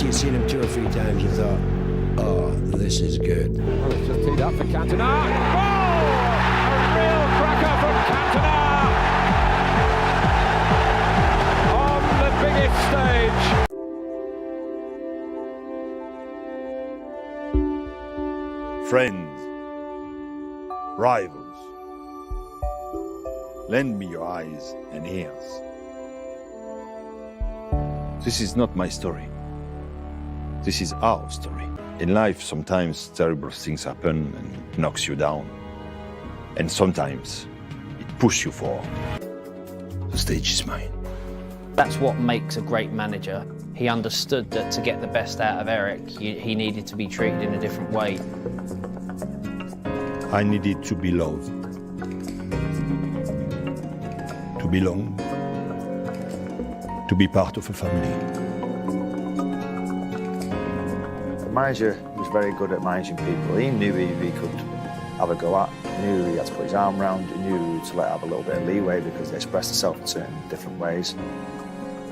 you'd seen him 2 or 3 times, you thought, oh, this is good. Well, it's just teed up for Cantona. Oh! A real cracker from Cantona! On the biggest stage. Friends, rivals, lend me your eyes and ears. This is not my story. This is our story. In life, sometimes terrible things happen and knocks you down. And sometimes it pushes you forward. The stage is mine. That's what makes a great manager. He understood that to get the best out of Eric, he needed to be treated in a different way. I needed to be loved, to belong, to be part of a family. The manager was very good at managing people. He knew who he could have a go at. He knew he had to put his arm around. He knew to let have a little bit of leeway because they expressed themselves in certain different ways.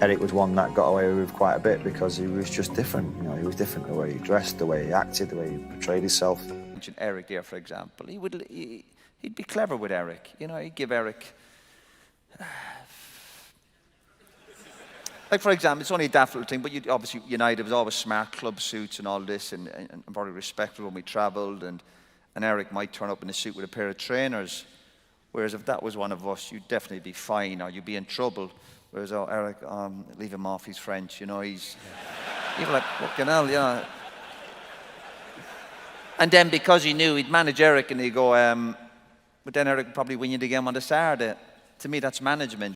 Eric was one that got away with quite a bit because he was just different. You know, he was different the way he dressed, the way he acted, the way he portrayed himself. Eric there, for example, he'd be clever with Eric. You know, he'd give Eric, like for example, it's only a daft little thing, but obviously United was always smart club suits and all this, and very respectful when we travelled, and Eric might turn up in a suit with a pair of trainers, whereas if that was one of us, you'd definitely be fine or you'd be in trouble. Whereas, oh, Eric, leave him off, he's French, you know, you'd be like, fucking hell, yeah. And then because he knew he'd manage Eric and he'd go, but then Eric would probably win you the game on the Saturday. To me, that's management.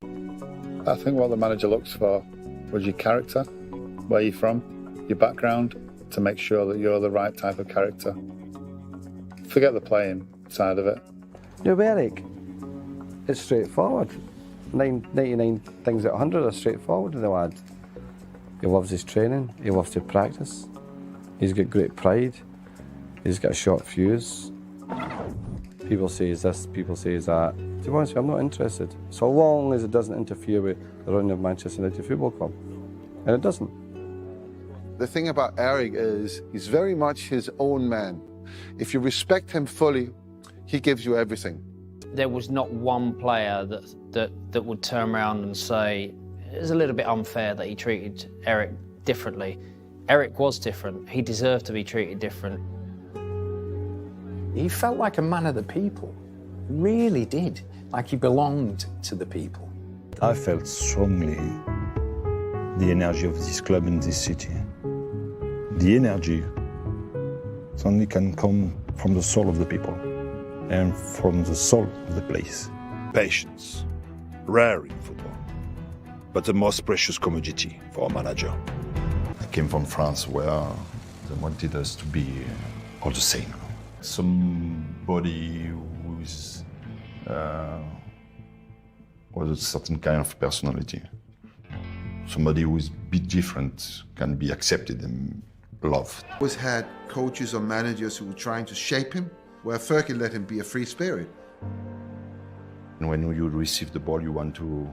I think what the manager looks for was your character, where you're from, your background, to make sure that you're the right type of character. Forget the playing side of it. You know, Eric, it's straightforward. 99 things out of 100 are straightforward in the lad. He loves his training, he loves to practice, he's got great pride, he's got a short fuse. People say he's this, people say he's that. To be honest with you, I'm not interested. So long as it doesn't interfere with the running of Manchester United Football Club. And it doesn't. The thing about Eric is he's very much his own man. If you respect him fully, he gives you everything. There was not one player that would turn around and say, it was a little bit unfair that he treated Eric differently. Eric was different. He deserved to be treated different. He felt like a man of the people. Really did. Like he belonged to the people. I felt strongly the energy of this club and this city. The energy only can come from the soul of the people and from the soul of the place. Patience, rare in football, but the most precious commodity for a manager. I came from France where they wanted us to be all the same. Somebody who's was a certain kind of personality. Somebody who is a bit different can be accepted and loved. Always had coaches or managers who were trying to shape him, where Fergie let him be a free spirit. And when you receive the ball, you want to,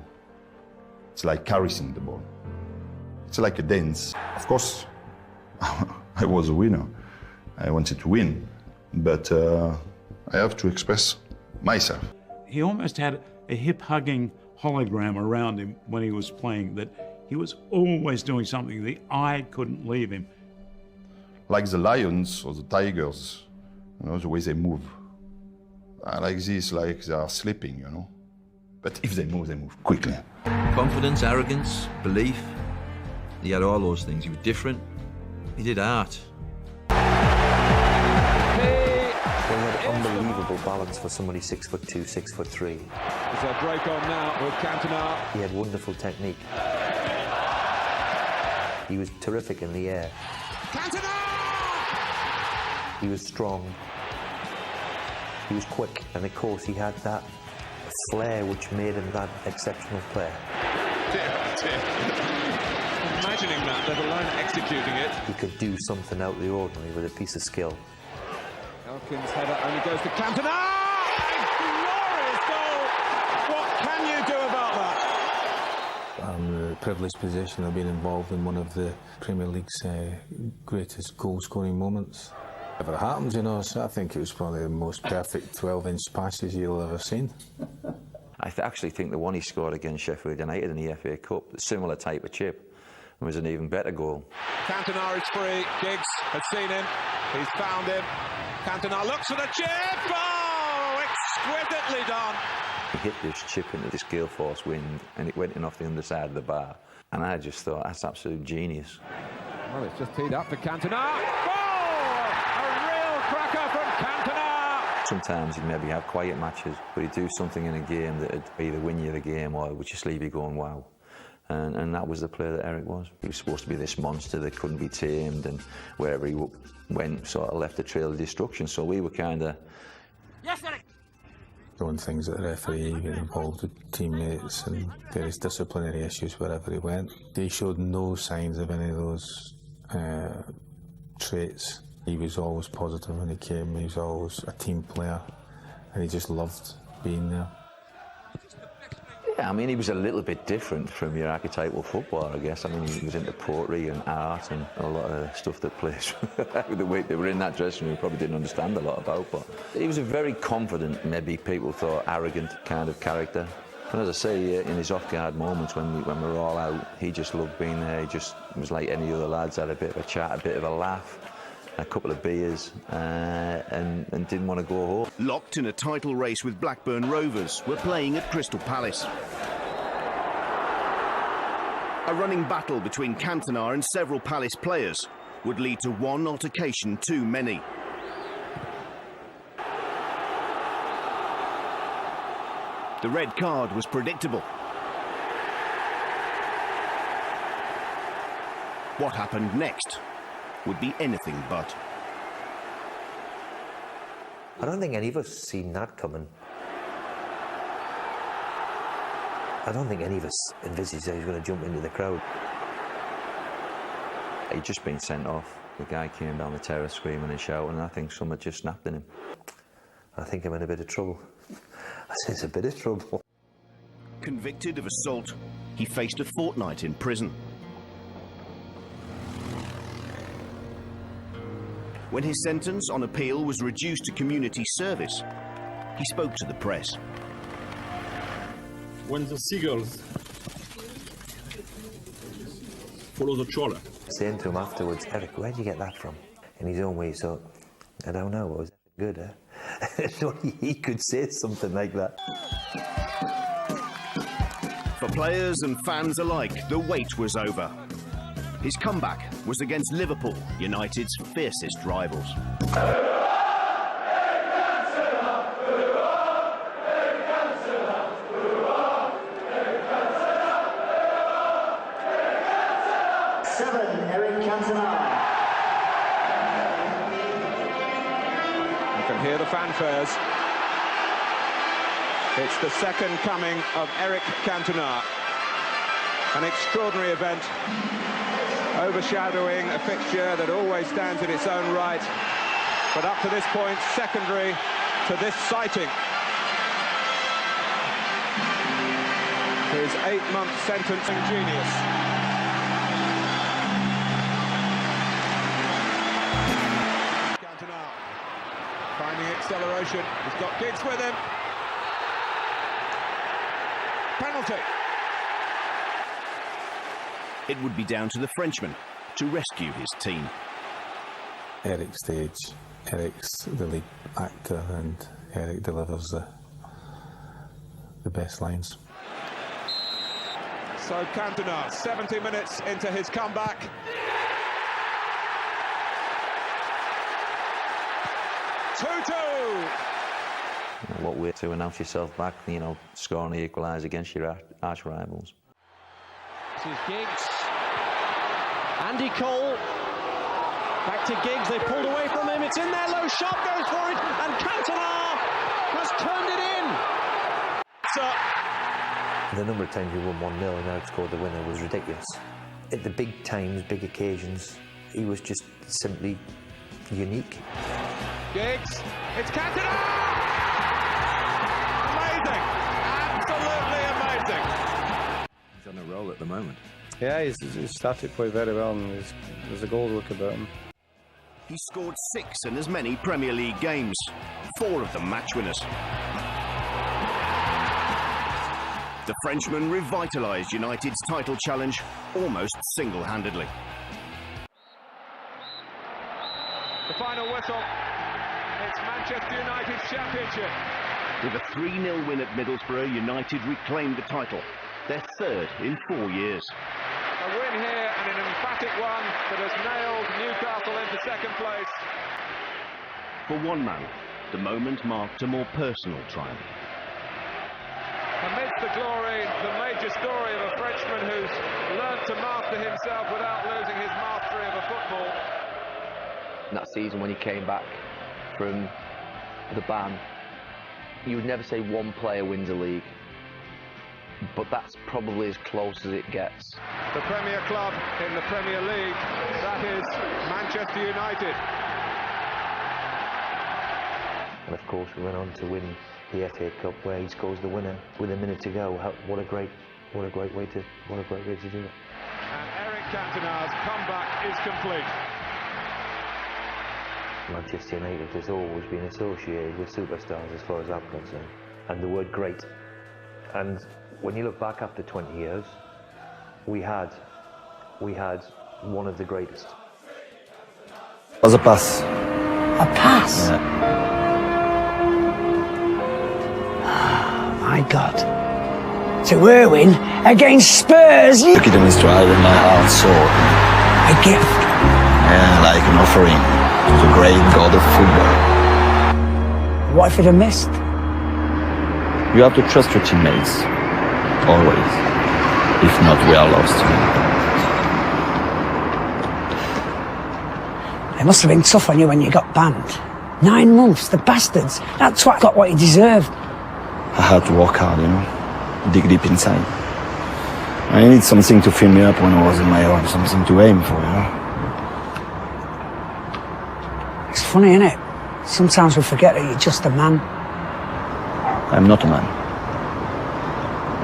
it's like caressing the ball. It's like a dance. Of course, I was a winner. I wanted to win, but I have to express myself. He almost had a hip-hugging hologram around him when he was playing, that he was always doing something. The eye couldn't leave him. Like the lions or the tigers, you know, the way they move. Like this, like they are sleeping, you know. But if they move quickly. Confidence, arrogance, belief. He had all those things. He was different. He did art. He had unbelievable balance for somebody 6'2", 6'3". There's a break on now with Cantona. He had wonderful technique. He was terrific in the air. Cantona! He was strong. He was quick, and of course he had that flair which made him that exceptional player. Imagining that, let alone executing it. He could do something out of the ordinary with a piece of skill. Elkin's header only goes to Cantona! A glorious goal! What can you do about that? privileged position of being involved in one of the Premier League's greatest goal-scoring moments. Ever happened, you know, so I think it was probably the most perfect 12-inch passes you'll ever seen. I actually think the one he scored against Sheffield United in the FA Cup, a similar type of chip, was an even better goal. Cantona is free. Giggs has seen him. He's found him. Cantona looks for the chip. Oh, exquisitely done. He hit this chip into this gale force wind and it went in off the underside of the bar. And I just thought, that's absolute genius. Well, it's just teed up for Cantona. Oh, a real cracker from Cantona. Sometimes you'd maybe have quiet matches, but he'd do something in a game that would either win you the game or would just leave you going, wow. And that was the player that Eric was. He was supposed to be this monster that couldn't be tamed, and wherever he went, sort of left a trail of destruction. So we were kind of... Yes, Eric! Doing things at the referee, getting involved with teammates and various disciplinary issues wherever he went. He showed no signs of any of those traits. He was always positive when he came, he was always a team player, and he just loved being there. Yeah, I mean, he was a little bit different from your archetypal footballer, I guess. I mean, he was into pottery and art and a lot of stuff that players the way they were in that dressing room probably didn't understand a lot about. But he was a very confident, maybe people thought arrogant kind of character. And as I say, in his off-guard moments when we were all out, he just loved being there. He just was like any other lads, had a bit of a chat, a bit of a laugh, a couple of beers, and didn't want to go home. Locked in a title race with Blackburn Rovers, were playing at Crystal Palace. A running battle between Cantona and several Palace players would lead to one altercation too many. The red card was predictable. What happened next would be anything but. I don't think any of us seen that coming. I don't think any of us envisaged that he was going to jump into the crowd. He'd just been sent off. The guy came down the terrace screaming and shouting, and I think something just snapped in him. I think I'm in a bit of trouble. I said, it's a bit of trouble. Convicted of assault, he faced a fortnight in prison. When his sentence on appeal was reduced to community service, he spoke to the press. When the seagulls follow the trawler. Saying to him afterwards, Eric, where'd you get that from? In his own way, so I don't know, it was good, eh? He could say something like that. For players and fans alike, the wait was over. His comeback was against Liverpool, United's fiercest rivals. 7, Eric Cantona. You can hear the fanfares. It's the second coming of Eric Cantona. An extraordinary event, overshadowing a fixture that always stands in its own right, but up to this point, secondary to this sighting. His 8-month sentencing genius. Cantona finding acceleration. He's got Giggs with him. Penalty. It would be down to the Frenchman to rescue his team. Eric's stage, Eric's the lead actor, and Eric delivers the best lines. So Cantona, 70 minutes into his comeback. What way to announce yourself back, you know, scoring the equaliser against your arch rivals. This is Giggs. Andy Cole. Back to Giggs. They pulled away from him. It's in there. Low shot goes for it. And Cantona has turned it in. The number of times we won 1-0 and Eric scored the winner was ridiculous. At the big times, big occasions, he was just simply unique. Giggs. It's Cantona! Amazing. Absolutely amazing. He's on a roll at the moment. Yeah, he's started to play very well, and there's a goal look about him. He scored 6 in as many Premier League games, 4 of them match winners. The Frenchman revitalised United's title challenge almost single-handedly. The final whistle. It's Manchester United's championship. With a 3-0 win at Middlesbrough, United reclaimed the title, their 3rd in 4 years. A win here and an emphatic one that has nailed Newcastle into 2nd place. For one man, the moment marked a more personal triumph. Amidst the glory, the major story of a Frenchman who's learnt to master himself without losing his mastery of a football. That season when he came back from the ban, you would never say one player wins a league, but that's probably as close as it gets. The Premier club in the Premier League, that is Manchester United. And of course we went on to win the FA Cup, where he scores the winner with a minute to go. What a great way to do it. And Eric Cantona's comeback is complete. Manchester United has always been associated with superstars as far as I'm concerned, and the word great. And when you look back after 20 years, we had one of the greatest. It was a pass. A pass? Yeah. My God. To Irwin against Spurs. Took it in his stride and my heart soared. A gift. Yeah, like an offering to the great god of football. What if it had missed? You have to trust your teammates. Always. If not, we are lost. It must have been tough on you when you got banned. 9 months, the bastards. That twat got what he deserved. I had to work hard, you know, dig deep inside. I need something to fill me up when I was in my own, something to aim for, you know. It's funny, isn't it? Sometimes we forget that you're just a man. I'm not a man.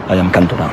I am Cantona.